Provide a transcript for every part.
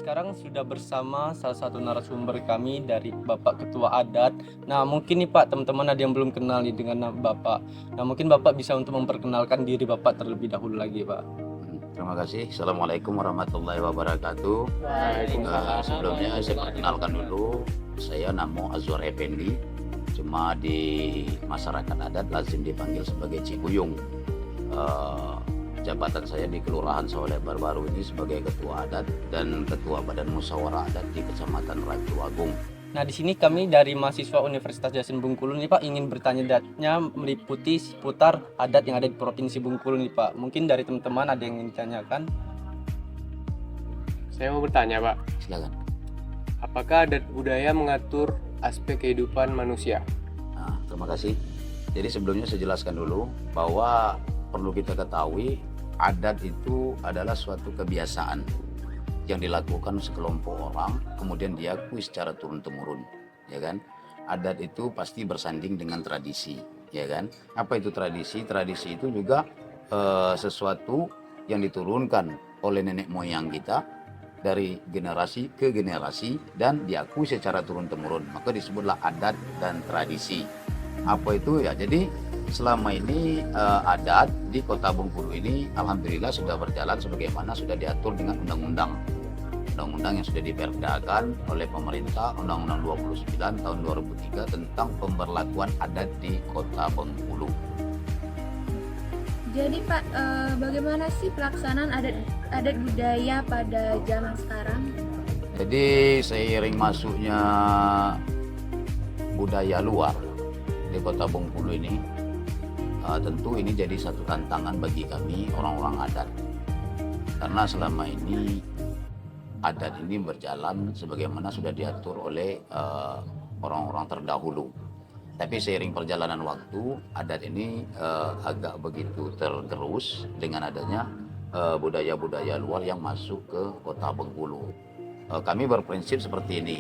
sekarang sudah bersama salah satu narasumber kami dari Bapak Ketua Adat. Nah, mungkin nih Pak, teman-teman ada yang belum kenal nih dengan Bapak. Nah, mungkin Bapak bisa untuk memperkenalkan diri Bapak terlebih dahulu lagi, Pak. Terima kasih. Assalamualaikum warahmatullahi wabarakatuh. Waalaikumsalam. Sebelumnya saya perkenalkan dulu, saya Namo Azwar Effendi. Cuma di masyarakat adat lazim dipanggil sebagai Cibuyung. Jabatan saya di Kelurahan Soleh baru ini sebagai Ketua Adat dan Ketua Badan Musyawarah Adat di Kecamatan Ratuagung. Nah, di sini kami dari mahasiswa Universitas Yasin Bengkulu nih Pak ingin bertanya meliputi seputar adat yang ada di Provinsi Bengkulu nih Pak. Mungkin dari teman-teman ada yang ingin ditanyakan? Saya mau bertanya, Pak. Silakan. Apakah adat budaya mengatur aspek kehidupan manusia? Nah, terima kasih. Jadi sebelumnya saya jelaskan dulu bahwa perlu kita ketahui adat itu adalah suatu kebiasaan yang dilakukan sekelompok orang kemudian diakui secara turun-temurun, ya kan? Adat itu pasti bersanding dengan tradisi, ya kan? Apa itu tradisi? Tradisi itu juga sesuatu yang diturunkan oleh nenek moyang kita dari generasi ke generasi dan diakui secara turun-temurun. Maka disebutlah adat dan tradisi. Apa itu ya? Jadi selama ini adat di Kota Bengkulu ini alhamdulillah sudah berjalan sebagaimana sudah diatur dengan undang-undang yang sudah diperdakan oleh pemerintah, Undang-Undang 29 tahun 2003 tentang pemberlakuan adat di Kota Bengkulu. Jadi Pak, bagaimana sih pelaksanaan adat budaya pada zaman sekarang? Jadi seiring masuknya budaya luar di Kota Bengkulu ini, tentu ini jadi satu tantangan bagi kami orang-orang adat. Karena selama ini adat ini berjalan sebagaimana sudah diatur oleh orang-orang terdahulu. Tapi seiring perjalanan waktu, adat ini agak begitu tergerus dengan adanya budaya-budaya luar yang masuk ke Kota Bengkulu. Kami berprinsip seperti ini.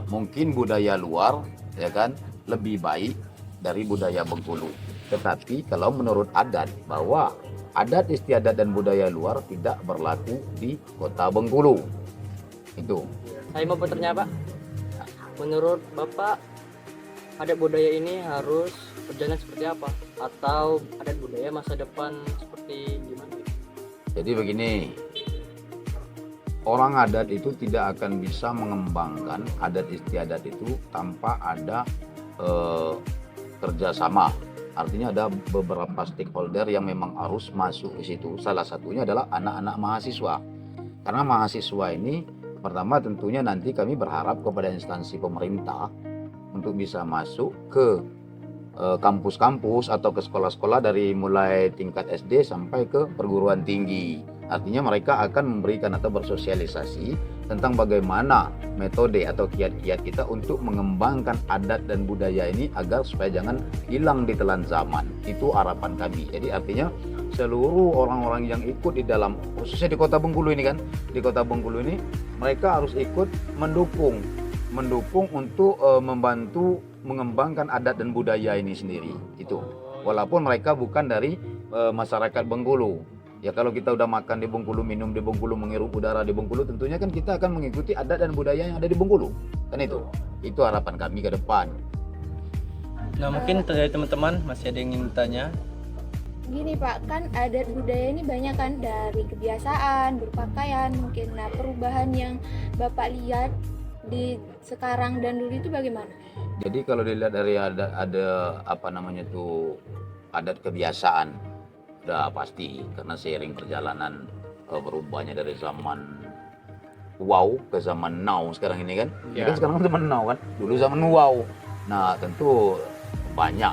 Mungkin budaya luar ya kan lebih baik dari budaya Bengkulu. Tetapi kalau menurut adat bahwa adat istiadat dan budaya luar tidak berlaku di Kota Bengkulu. Itu. Saya mau bertanya Pak, menurut Bapak adat budaya ini harus berjalan seperti apa? Atau adat budaya masa depan seperti gimana? Jadi begini, orang adat itu tidak akan bisa mengembangkan adat istiadat itu tanpa ada kerjasama. Artinya ada beberapa stakeholder yang memang harus masuk ke situ. Salah satunya adalah anak-anak mahasiswa. Karena mahasiswa ini pertama tentunya nanti kami berharap kepada instansi pemerintah untuk bisa masuk ke kampus-kampus atau ke sekolah-sekolah dari mulai tingkat SD sampai ke perguruan tinggi. Artinya mereka akan memberikan atau bersosialisasi tentang bagaimana metode atau kiat-kiat kita untuk mengembangkan adat dan budaya ini agar supaya jangan hilang di telan zaman. Itu harapan kami. Jadi artinya seluruh orang-orang yang ikut di dalam, khususnya di Kota Bengkulu ini kan, di Kota Bengkulu ini mereka harus ikut mendukung untuk membantu mengembangkan adat dan budaya ini sendiri. Itu. Walaupun mereka bukan dari masyarakat Bengkulu. Ya kalau kita udah makan di Bengkulu, minum di Bengkulu, menghirup udara di Bengkulu, tentunya kan kita akan mengikuti adat dan budaya yang ada di Bengkulu. Kan itu. Itu harapan kami ke depan. Nah, mungkin dari teman-teman masih ada yang ingin ditanya? Gini Pak, kan adat budaya ini banyak kan dari kebiasaan, berpakaian, mungkin. Nah, perubahan yang Bapak lihat di sekarang dan dulu itu bagaimana? Jadi kalau dilihat dari ada apa namanya tuh adat kebiasaan, udah pasti karena seiring perjalanan berubahnya dari zaman wow ke zaman now sekarang ini kan. Ya. Kan sekarang zaman now kan, dulu zaman wow. Nah tentu banyak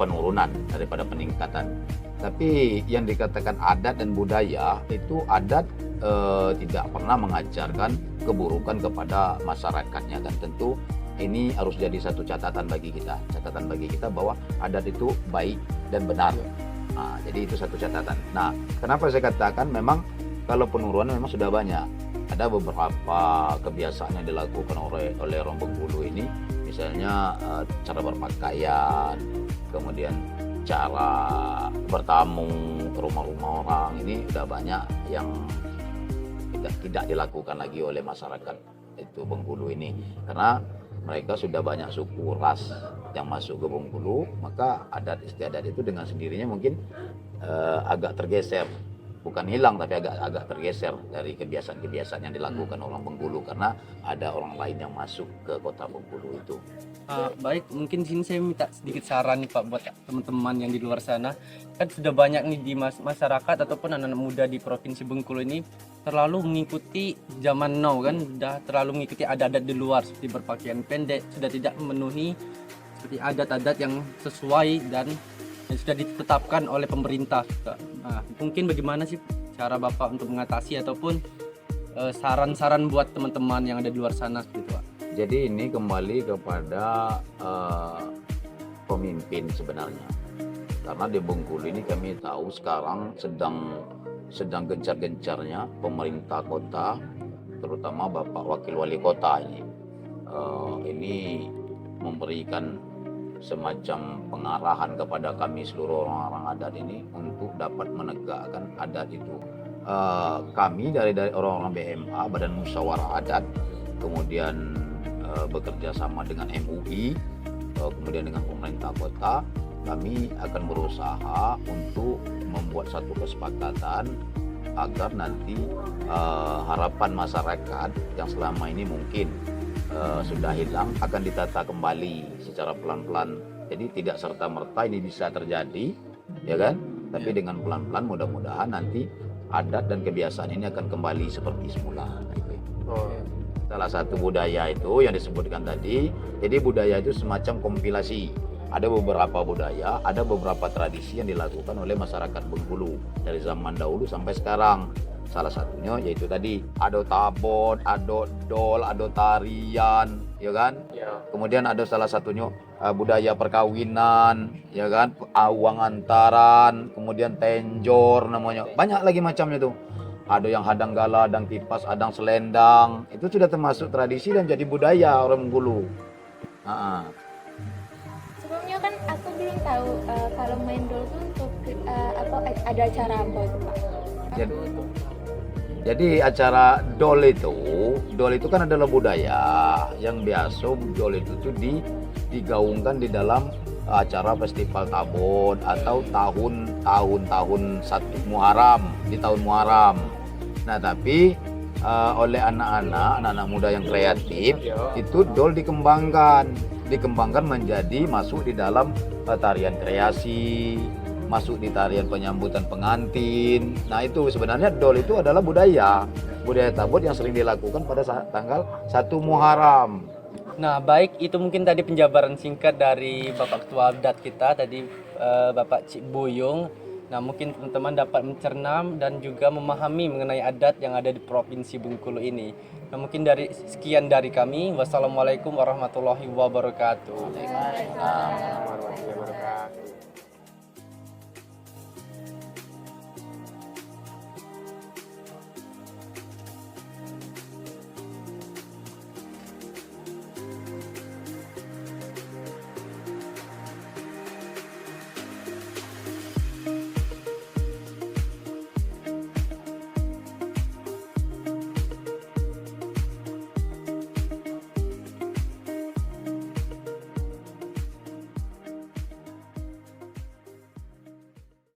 penurunan daripada peningkatan. Tapi yang dikatakan adat dan budaya itu adat tidak pernah mengajarkan keburukan kepada masyarakatnya kan. Tentu ini harus jadi satu catatan bagi kita bahwa adat itu baik dan benar. Nah, jadi itu satu catatan. Nah, kenapa saya katakan memang kalau penurunan memang sudah banyak. Ada beberapa kebiasaan yang dilakukan oleh orang Bengkulu ini, misalnya cara berpakaian, kemudian cara bertamu ke rumah-rumah orang, ini udah banyak yang tidak dilakukan lagi oleh masyarakat itu Bengkulu ini, karena mereka sudah banyak suku ras yang masuk ke Bengkulu, maka adat istiadat itu dengan sendirinya mungkin agak tergeser, bukan hilang tapi agak tergeser dari kebiasaan-kebiasaan yang dilakukan orang Bengkulu karena ada orang lain yang masuk ke kota Bengkulu itu. Baik, mungkin di sini saya minta sedikit saran nih Pak buat teman-teman yang di luar sana. Kan sudah banyak nih di masyarakat ataupun anak-anak muda di Provinsi Bengkulu ini terlalu mengikuti zaman now kan, sudah terlalu mengikuti adat-adat di luar seperti berpakaian pendek, sudah tidak memenuhi seperti adat-adat yang sesuai dan yang sudah ditetapkan oleh pemerintah. Nah, mungkin bagaimana sih cara Bapak untuk mengatasi ataupun saran-saran buat teman-teman yang ada di luar sana seperti itu Pak? Jadi ini kembali kepada pemimpin sebenarnya, karena di Bengkulu ini kami tahu sekarang sedang gencar-gencarnya pemerintah kota, terutama Bapak Wakil Wali Kota ini memberikan semacam pengarahan kepada kami seluruh orang-orang adat ini untuk dapat menegakkan adat itu. Kami dari orang-orang BMA, Badan Musyawarah Adat, kemudian bekerja sama dengan MUI, kemudian dengan pemerintah kota, kami akan berusaha untuk membuat satu kesepakatan agar nanti harapan masyarakat yang selama ini mungkin sudah hilang akan ditata kembali secara pelan-pelan. Jadi tidak serta-merta ini bisa terjadi, ya kan? Tapi dengan pelan-pelan mudah-mudahan nanti adat dan kebiasaan ini akan kembali seperti semula. Salah satu budaya itu yang disebutkan tadi, jadi budaya itu semacam kompilasi. Ada beberapa budaya, ada beberapa tradisi yang dilakukan oleh masyarakat Bengkulu dari zaman dahulu sampai sekarang. Salah satunya yaitu tadi ado tabon, ado dol, ado tarian, ya kan? Ya. Kemudian ada salah satunya budaya perkawinan, ya kan? Awang antaran, kemudian tenjor namanya. Banyak lagi macamnya tuh. Ada yang hadang gala, hadang kipas, hadang selendang. Itu sudah termasuk tradisi dan jadi budaya orang Bengkulu. Sebelumnya kan aku belum tahu kalau main dol itu untuk ada acara apa itu Pak? Jadi acara dol itu kan adalah budaya yang biasa dol itu tuh digaungkan di dalam acara festival Tabon atau tahun satu Muharram, di tahun Muharram. Nah tapi oleh anak-anak muda yang kreatif itu dol dikembangkan menjadi masuk di dalam tarian kreasi, masuk di tarian penyambutan pengantin. Nah itu sebenarnya dol itu adalah budaya Tabon yang sering dilakukan pada tanggal 1 Muharram. Nah baik, itu mungkin tadi penjabaran singkat dari Bapak Ketua Adat kita tadi, Bapak Cik Buyung. Nah mungkin teman-teman dapat mencerna dan juga memahami mengenai adat yang ada di Provinsi Bengkulu ini. Nah mungkin sekian dari kami. Wassalamualaikum warahmatullahi wabarakatuh. Warahmatullahi wabarakatuh.